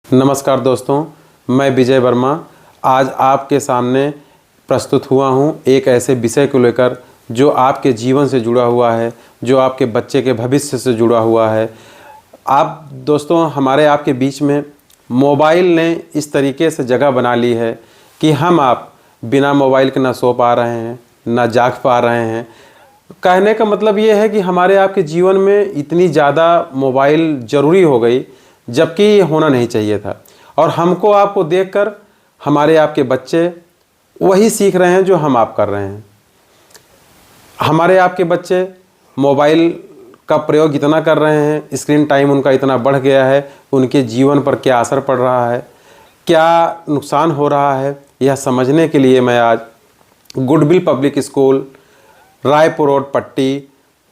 नमस्कार दोस्तों, मैं विजय वर्मा आज आपके सामने प्रस्तुत हुआ हूं एक ऐसे विषय को लेकर जो आपके जीवन से जुड़ा हुआ है, जो आपके बच्चे के भविष्य से जुड़ा हुआ है। आप दोस्तों, हमारे आपके बीच में मोबाइल ने इस तरीके से जगह बना ली है कि हम आप बिना मोबाइल के ना सो पा रहे हैं, ना जाग पा रहे हैं। कहने का मतलब ये है कि हमारे आपके जीवन में इतनी ज़्यादा मोबाइल ज़रूरी हो गई, जबकि ये होना नहीं चाहिए था। और हमको आपको देखकर हमारे आपके बच्चे वही सीख रहे हैं जो हम आप कर रहे हैं। हमारे आपके बच्चे मोबाइल का प्रयोग इतना कर रहे हैं, स्क्रीन टाइम उनका इतना बढ़ गया है, उनके जीवन पर क्या असर पड़ रहा है, क्या नुकसान हो रहा है, यह समझने के लिए मैं आज goodwill public school Raipur road पट्टी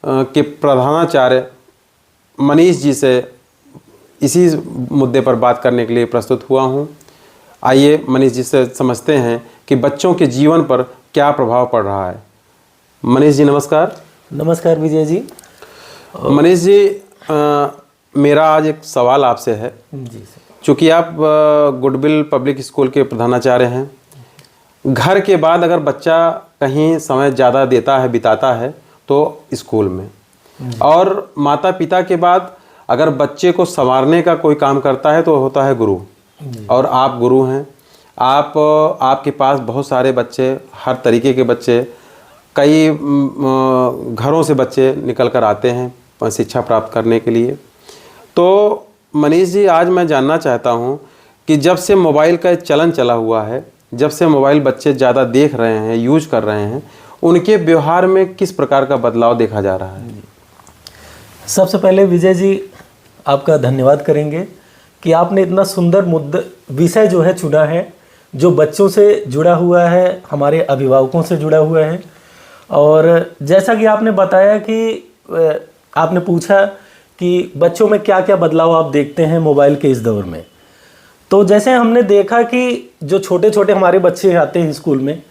के प्रधानाचार्य मनीष जी से इसी मुद्दे पर बात करने के लिए प्रस्तुत हुआ हूं। आइए मनीष जी से समझते हैं कि बच्चों के जीवन पर क्या प्रभाव पड़ रहा है। मनीष जी नमस्कार। नमस्कार विजय जी। मनीष जी, मेरा आज एक सवाल आपसे है जी सर। चूँकि आप गुडविल पब्लिक स्कूल के प्रधानाचार्य हैं, घर के बाद अगर बच्चा कहीं समय ज़्यादा देता है, बिताता है तो स्कूल में, और माता पिता के बाद अगर बच्चे को संवारने का कोई काम करता है तो होता है गुरु। और आप गुरु हैं, आपके पास बहुत सारे बच्चे, हर तरीके के बच्चे, कई घरों से बच्चे निकल कर आते हैं शिक्षा प्राप्त करने के लिए। तो मनीष जी, आज मैं जानना चाहता हूं कि जब से मोबाइल का चलन चला हुआ है, जब से मोबाइल बच्चे ज़्यादा देख रहे हैं, यूज कर रहे हैं, उनके व्यवहार में किस प्रकार का बदलाव देखा जा रहा है? सबसे पहले विजय जी आपका धन्यवाद करेंगे कि आपने इतना सुंदर विषय जो है चुना है, जो बच्चों से जुड़ा हुआ है, हमारे अभिभावकों से जुड़ा हुआ है। और जैसा कि आपने बताया कि आपने पूछा कि बच्चों में क्या क्या बदलाव आप देखते हैं मोबाइल के इस दौर में, तो जैसे हमने देखा कि जो छोटे छोटे हमारे बच्चे आते हैं स्कूल में,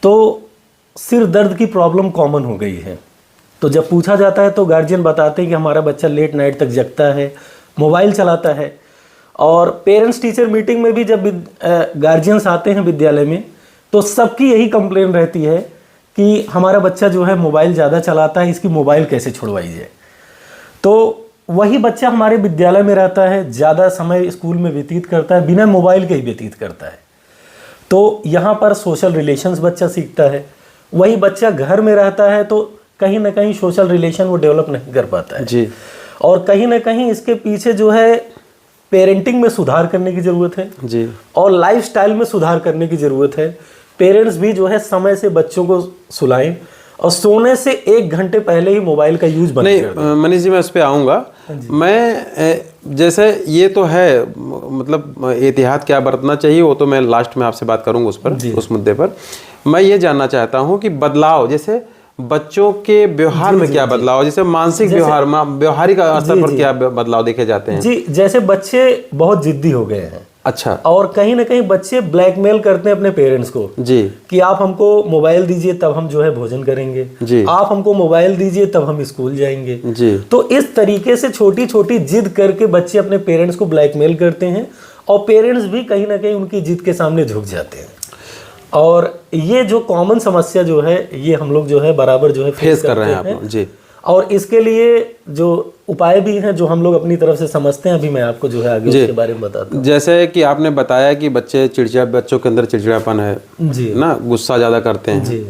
तो सिर दर्द की प्रॉब्लम कॉमन हो गई है। तो जब पूछा जाता है तो गार्जियन बताते हैं कि हमारा बच्चा लेट नाइट तक जगता है, मोबाइल चलाता है। और पेरेंट्स टीचर मीटिंग में भी जब गार्जियंस आते हैं विद्यालय में, तो सबकी यही कंप्लेन रहती है कि हमारा बच्चा जो है मोबाइल ज़्यादा चलाता है, इसकी मोबाइल कैसे छुड़वाई जाए। तो वही बच्चा हमारे विद्यालय में रहता है, ज़्यादा समय स्कूल में व्यतीत करता है, बिना मोबाइल के ही व्यतीत करता है। तो यहाँ पर सोशल रिलेशंस बच्चा सीखता है। वही बच्चा घर में रहता है तो कहीं ना कहीं सोशल रिलेशन वो डेवलप नहीं कर पाता है जी। और कहीं ना कहीं इसके पीछे जो है पेरेंटिंग में सुधार करने की ज़रूरत है जी, और लाइफस्टाइल में सुधार करने की ज़रूरत है। पेरेंट्स भी जो है समय से बच्चों को सुलाएं और सोने से 1 घंटे पहले ही मोबाइल का यूज बंद कर दें। मनीष जी, मैं उस पर आऊँगा। मैं जैसे ये तो है, मतलब एहतियात क्या बरतना चाहिए वो तो मैं लास्ट में आपसे बात करूँगा उस मुद्दे पर। मैं ये जानना चाहता हूँ कि बदलाव, जैसे बच्चों के व्यवहार में क्या बदलाव, जैसे मानसिक व्यवहारिक स्तर पर क्या बदलाव देखे जाते हैं? जी, जैसे बच्चे बहुत जिद्दी हो गए हैं। अच्छा। और कहीं ना कहीं बच्चे ब्लैकमेल करते हैं अपने पेरेंट्स को जी, कि आप हमको मोबाइल दीजिए तब हम जो है भोजन करेंगे जी, आप हमको मोबाइल दीजिए तब हम स्कूल जाएंगे जी। तो इस तरीके से छोटी छोटी जिद करके बच्चे अपने पेरेंट्स को ब्लैकमेल करते हैं और पेरेंट्स भी कहीं ना कहीं उनकी जिद के सामने झुक जाते हैं। और ये जो कॉमन समस्या जो है, ये हम लोग जो है बराबर जो है फेस कर रहे हैं आप लोग जी। और इसके लिए जो उपाय भी हैं जो हम लोग अपनी तरफ से समझते हैं, अभी मैं आपको जो है आगे उसके बारे में बताता हूँ। जैसे कि आपने बताया कि बच्चों के अंदर चिड़चिड़ापन है जी ना, गुस्सा ज़्यादा करते हैं जी।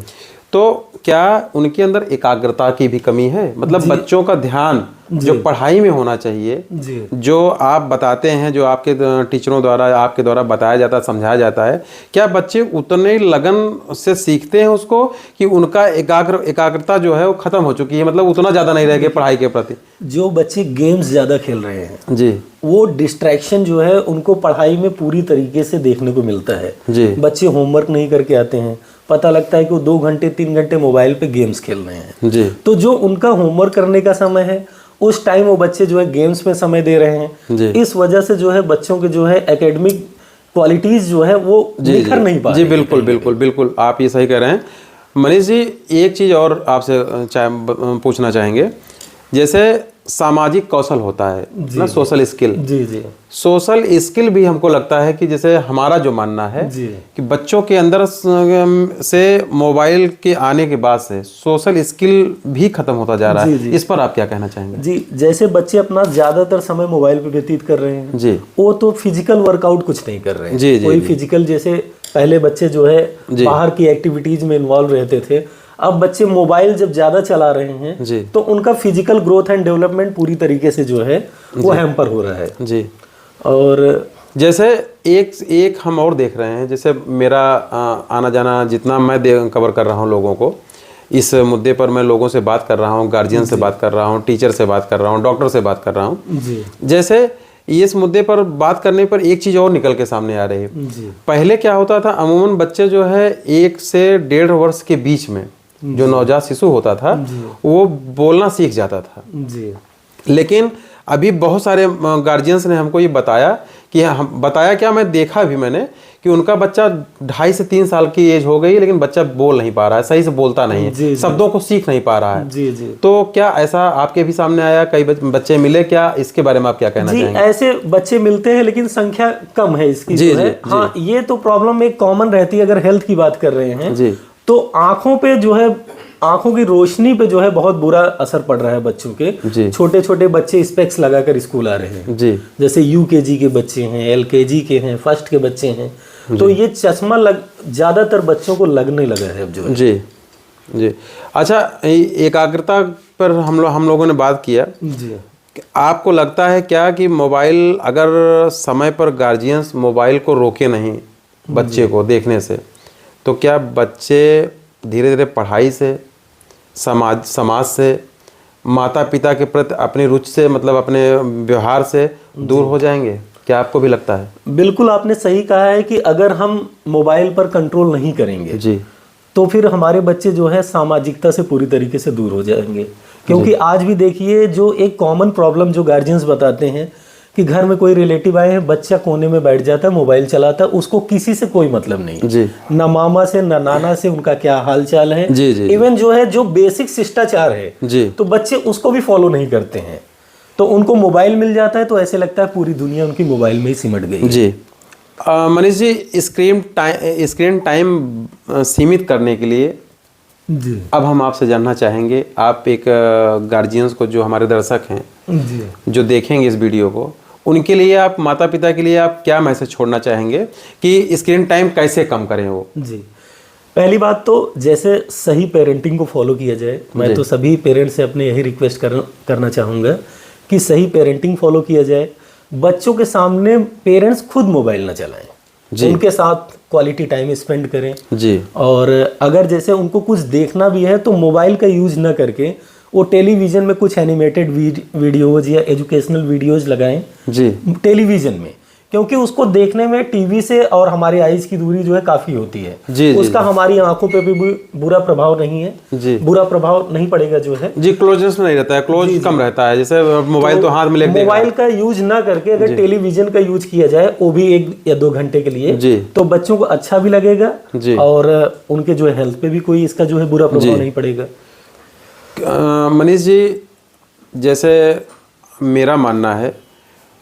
तो क्या उनके अंदर एकाग्रता की भी कमी है? मतलब बच्चों का ध्यान जो पढ़ाई में होना चाहिए, जो आप बताते हैं, जो आपके टीचरों द्वारा, आपके द्वारा बताया जाता है, समझाया जाता है, क्या बच्चे उतने लगन से सीखते हैं उसको कि उनका एकाग्रता जो है वो खत्म हो चुकी है, मतलब उतना ज़्यादा नहीं रह गया पढ़ाई के प्रति? जो बच्चे गेम्स ज़्यादा खेल रहे हैं जी, वो डिस्ट्रैक्शन जो है उनको पढ़ाई में पूरी तरीके से देखने को मिलता है जी। बच्चे होमवर्क नहीं करके आते हैं, पता लगता है कि वो 2 घंटे 3 घंटे मोबाइल पे गेम्स खेल रहे हैं जी। तो जो उनका होमवर्क करने का समय है उस टाइम वो बच्चे जो है गेम्स में समय दे रहे हैं जी। इस वजह से जो है बच्चों के जो है एकेडमिक क्वालिटीज जो है वो निखर नहीं पा रही। जी बिल्कुल बिल्कुल बिल्कुल, आप ये सही कह रहे हैं। मनीष जी, एक चीज़ और आपसे पूछना चाहेंगे। जैसे सामाजिक कौशल होता है ना, सोशल स्किल। जी जी सोशल स्किल भी हमको लगता है कि जैसे हमारा जो मानना है जी कि बच्चों के अंदर से मोबाइल के आने के बाद से सोशल स्किल भी खत्म होता जा रहा है। इस पर आप क्या कहना चाहेंगे? जी, जैसे बच्चे अपना ज्यादातर समय मोबाइल पे व्यतीत कर रहे हैं जी, वो तो फिजिकल वर्कआउट कुछ नहीं कर रहे हैं। जी, जी, कोई जी। फिजिकल, जैसे पहले बच्चे जो है बाहर की एक्टिविटीज में इन्वॉल्व रहते थे, अब बच्चे मोबाइल जब ज्यादा चला रहे हैं जी, तो उनका फिजिकल ग्रोथ एंड डेवलपमेंट पूरी तरीके से जो है वो हैम्पर हो रहा है। जी। और जैसे एक हम और देख रहे हैं, जैसे मेरा आना जाना जितना मैं कवर कर रहा हूँ लोगों को, इस मुद्दे पर मैं लोगों से बात कर रहा हूँ, गार्जियन से बात कर रहा हूँ, टीचर से बात कर रहा हूँ, डॉक्टर से बात कर रहा हूँ। जी जैसे इस मुद्दे पर बात करने पर एक चीज़ और निकल के सामने आ रही है। जी पहले क्या होता था, अमूमन बच्चे जो है 1 से 1.5 वर्ष के बीच में जो नवजात शिशु होता था वो बोलना सीख जाता था। जी लेकिन अभी बहुत सारे गार्जियंस ने हमको ये बताया कि हम बताया क्या, मैं देखा भी मैंने कि उनका बच्चा 2.5 से 3 साल की एज हो गई लेकिन बच्चा बोल नहीं पा रहा है, सही से बोलता नहीं है, शब्दों को सीख नहीं पा रहा है। जी जी तो क्या ऐसा आपके भी सामने आया, कई बच्चे मिले क्या? इसके बारे में आप क्या कहना जी चाहेंगे? ऐसे बच्चे मिलते हैं लेकिन संख्या कम है इसकी जी, जो है। जी, हाँ, ये तो प्रॉब्लम एक कॉमन रहती है अगर हेल्थ की बात कर रहे हैं जी, तो आंखों पे जो है, आंखों की रोशनी पे जो है बहुत बुरा असर पड़ रहा है बच्चों के। जी, छोटे छोटे बच्चे स्पेक्स लगाकर स्कूल आ रहे हैं। जी, जैसे यूकेजी के बच्चे हैं, एलकेजी के हैं, फर्स्ट के बच्चे हैं, तो ये चश्मा ज्यादातर बच्चों को लगने लगा है अब जो है। जी, जी। अच्छा, एकाग्रता पर हम लोगों ने बात किया। जी आपको लगता है क्या कि मोबाइल, अगर समय पर गार्जियंस मोबाइल को रोके नहीं बच्चे को देखने से, तो क्या बच्चे धीरे धीरे पढ़ाई से, समाज से, माता पिता के प्रति अपनी रुचि से, मतलब अपने व्यवहार से दूर हो जाएंगे? क्या आपको भी लगता है? बिल्कुल, आपने सही कहा है कि अगर हम मोबाइल पर कंट्रोल नहीं करेंगे जी, तो फिर हमारे बच्चे जो है सामाजिकता से पूरी तरीके से दूर हो जाएंगे। क्योंकि आज भी देखिए, जो एक कॉमन प्रॉब्लम जो गार्जियंस बताते हैं कि घर में कोई रिलेटिव आए हैं, बच्चा कोने में बैठ जाता है, मोबाइल चलाता है, उसको किसी से कोई मतलब नहीं जी, ना मामा से ना नाना से उनका क्या हाल चाल है। जी, जी, इवन जो है जो बेसिक शिष्टाचार है जी, तो बच्चे उसको भी फॉलो नहीं करते हैं। तो उनको मोबाइल मिल जाता है तो ऐसे लगता है पूरी दुनिया उनकी मोबाइल में ही सिमट गई है। जी। मनीष जी, स्क्रीन टाइम सीमित करने के लिए जी अब हम आपसे जानना चाहेंगे, आप एक गार्जियंस को, जो हमारे दर्शक हैं जी जो देखेंगे इस वीडियो को, उनके लिए आप, माता पिता के लिए आप क्या मैसेज छोड़ना चाहेंगे कि स्क्रीन टाइम कैसे कम करें वो? जी, पहली बात तो जैसे सही पेरेंटिंग को फॉलो किया जाए। मैं तो सभी पेरेंट्स से अपने यही रिक्वेस्ट करना चाहूँगा कि सही पेरेंटिंग फॉलो किया जाए। बच्चों के सामने पेरेंट्स खुद मोबाइल ना चलाएं, उनके साथ क्वालिटी टाइम स्पेंड करें जी। और अगर जैसे उनको कुछ देखना भी है तो मोबाइल का यूज ना करके वो टेलीविज़न में कुछ एनिमेटेड वीडियोज या एजुकेशनल वीडियोज लगाएं जी, टेलीविज़न में, क्योंकि उसको देखने में टीवी से और हमारे आईज की दूरी जो है काफ़ी होती है। जी, उसका हमारी आंखों पे भी बुरा प्रभाव नहीं है। जी, बुरा प्रभाव नहीं पड़ेगा जो है जी। क्लोजनेस नहीं रहता है, क्लोज कम रहता है, जैसे मोबाइल तो हाथ में लेके मोबाइल का यूज ना करके अगर टेलीविजन का यूज किया जाए वो भी 1 या 2 घंटे के लिए, जी, तो बच्चों को अच्छा भी लगेगा जी। और उनके जो है हेल्थ पे भी कोई इसका जो है बुरा प्रभाव नहीं पड़ेगा। मनीष जी, जैसे मेरा मानना है,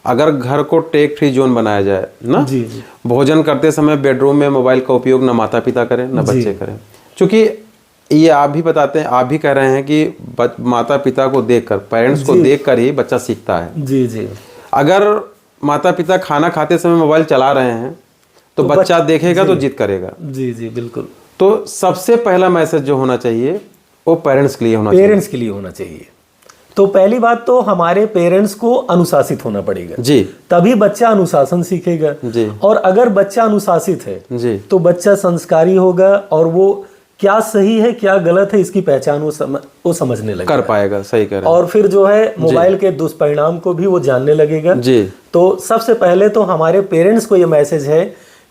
अगर घर को टेक फ्री जोन बनाया जाए ना, जी जी भोजन करते समय बेडरूम में मोबाइल का उपयोग ना माता पिता करें ना बच्चे करें, क्योंकि ये आप भी बताते हैं, आप भी कह रहे हैं कि माता पिता को देखकर, पेरेंट्स को देखकर ही बच्चा सीखता है। जी जी अगर माता पिता खाना खाते समय मोबाइल चला रहे हैं तो बच्चा देखेगा तो जिद करेगा। जी जी बिल्कुल। तो सबसे पहला मैसेज जो होना चाहिए वो पेरेंट्स के लिए होना चाहिए। पेरेंट्स के लिए होना चाहिए। तो पहली बात तो हमारे पेरेंट्स को अनुशासित होना पड़ेगा जी, तभी बच्चा अनुशासन सीखेगा जी, और अगर बच्चा अनुशासित है जी, तो बच्चा संस्कारी होगा और वो क्या सही है क्या गलत है इसकी पहचान वो समझने लगेगा, कर पाएगा। सही कह रहे हैं। और फिर जो है मोबाइल के दुष्परिणाम को भी वो जानने लगेगा। जी, तो सबसे पहले तो हमारे पेरेंट्स को ये मैसेज है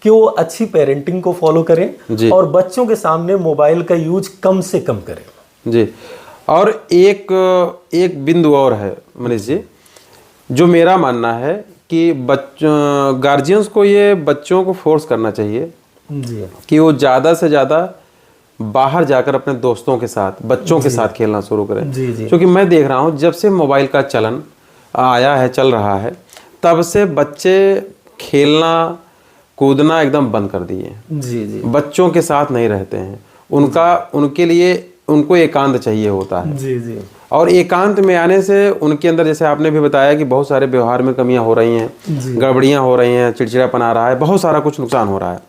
कि वो अच्छी पेरेंटिंग को फॉलो करें और बच्चों के सामने मोबाइल का यूज कम से कम करें। जी। और एक बिंदु और है मनीष जी, जो मेरा मानना है कि गार्जियंस को ये बच्चों को फोर्स करना चाहिए जी कि वो ज़्यादा से ज़्यादा बाहर जाकर अपने दोस्तों के साथ, बच्चों के साथ खेलना शुरू करें। जी जी क्योंकि मैं देख रहा हूँ जब से मोबाइल का चलन आया है, चल रहा है, तब से बच्चे खेलना कूदना एकदम बंद कर दिए हैं। जी जी बच्चों के साथ नहीं रहते हैं, उनके लिए उनको एकांत चाहिए होता है। जी जी और एकांत में आने से उनके अंदर, जैसे आपने भी बताया कि बहुत सारे व्यवहार में कमियां हो रही हैं, गड़बड़ियां हो रही हैं, चिड़चिड़ापन आ रहा है, बहुत सारा कुछ नुकसान हो रहा है।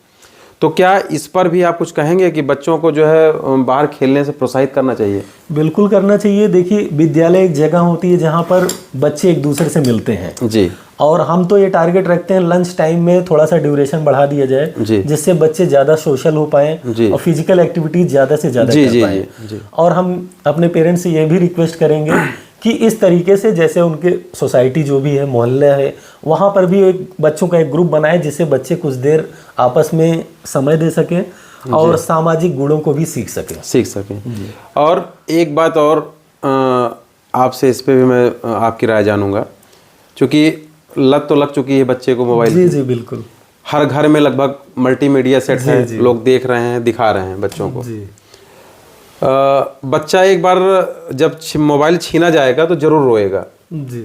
तो क्या इस पर भी आप कुछ कहेंगे कि बच्चों को जो है बाहर खेलने से प्रोत्साहित करना चाहिए? बिल्कुल करना चाहिए। देखिए, विद्यालय एक जगह होती है जहाँ पर बच्चे एक दूसरे से मिलते हैं जी। और हम तो ये टारगेट रखते हैं लंच टाइम में थोड़ा सा ड्यूरेशन बढ़ा दिया जाए, जिससे बच्चे ज़्यादा सोशल हो पाएँ और फिजिकल एक्टिविटीज ज़्यादा से ज़्यादा कर पाएँ। और हम अपने पेरेंट्स से ये भी रिक्वेस्ट करेंगे कि इस तरीके से, जैसे उनके सोसाइटी जो भी है, मोहल्ला है, वहाँ पर भी एक बच्चों का एक ग्रुप बनाए जिससे बच्चे कुछ देर आपस में समय दे सकें और सामाजिक गुणों को भी सीख सकें। और एक बात और आपसे इस पे भी मैं आपकी राय जानूंगा, क्योंकि लत तो लग चुकी है बच्चे को मोबाइल की। जी बिल्कुल। हर घर में लगभग मल्टीमीडिया सेट है, लोग देख रहे हैं, दिखा रहे हैं बच्चों को। बच्चा एक बार जब मोबाइल छीना जाएगा तो जरूर रोएगा। जी।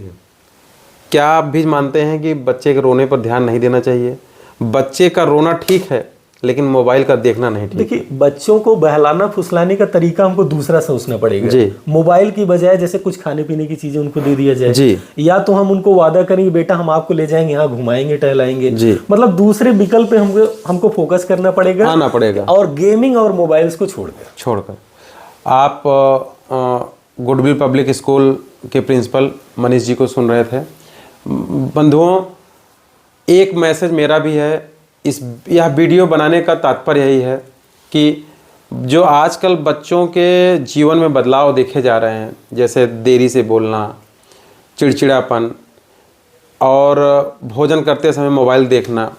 क्या आप भी मानते हैं कि बच्चे के रोने पर ध्यान नहीं देना चाहिए? बच्चे का रोना ठीक है, लेकिन मोबाइल का देखना नहीं ठीक। देखिए, बच्चों को बहलाना फुसलाने का तरीका हमको दूसरा सोचना पड़ेगा। जी। मोबाइल की बजाय जैसे कुछ खाने पीने की चीजें उनको दे दिया जाए। जी। या तो हम उनको वादा करेंगे, बेटा हम आपको ले जाएंगे, यहाँ घुमाएंगे, टहलाएंगे। जी। मतलब दूसरे विकल्प पे हमको फोकस करना पड़ेगा, आना पड़ेगा। और गेमिंग और मोबाइल्स को छोड़कर आप गुडविल पब्लिक स्कूल के प्रिंसिपल मनीष जी को सुन रहे थे। बंधुओं, एक मैसेज मेरा भी है, यह वीडियो बनाने का तात्पर्य यही है कि जो आजकल बच्चों के जीवन में बदलाव देखे जा रहे हैं, जैसे देरी से बोलना, चिड़चिड़ापन और भोजन करते समय मोबाइल देखना,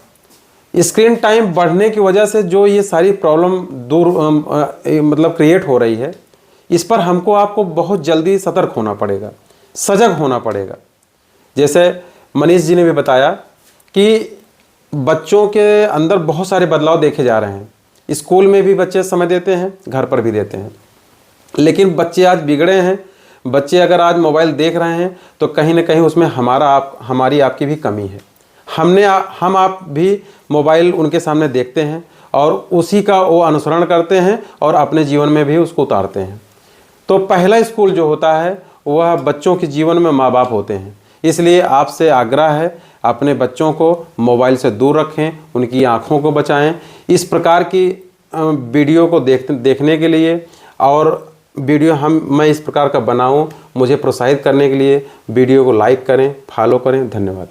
स्क्रीन टाइम बढ़ने की वजह से जो ये सारी प्रॉब्लम मतलब क्रिएट हो रही है, इस पर हमको आपको बहुत जल्दी सतर्क होना पड़ेगा, सजग होना पड़ेगा। जैसे मनीष जी ने भी बताया कि बच्चों के अंदर बहुत सारे बदलाव देखे जा रहे हैं। स्कूल में भी बच्चे समय देते हैं, घर पर भी देते हैं, लेकिन बच्चे आज बिगड़े हैं। बच्चे अगर आज मोबाइल देख रहे हैं तो कहीं ना कहीं उसमें हमारी आपकी भी कमी है। हम आप भी मोबाइल उनके सामने देखते हैं और उसी का वो अनुसरण करते हैं और अपने जीवन में भी उसको उतारते हैं। तो पहला स्कूल जो होता है वह बच्चों के जीवन में माँ बाप होते हैं। इसलिए आपसे आग्रह है, अपने बच्चों को मोबाइल से दूर रखें, उनकी आँखों को बचाएं। इस प्रकार की वीडियो को देखने के लिए और वीडियो मैं इस प्रकार का बनाऊं, मुझे प्रोत्साहित करने के लिए वीडियो को लाइक करें, फॉलो करें। धन्यवाद।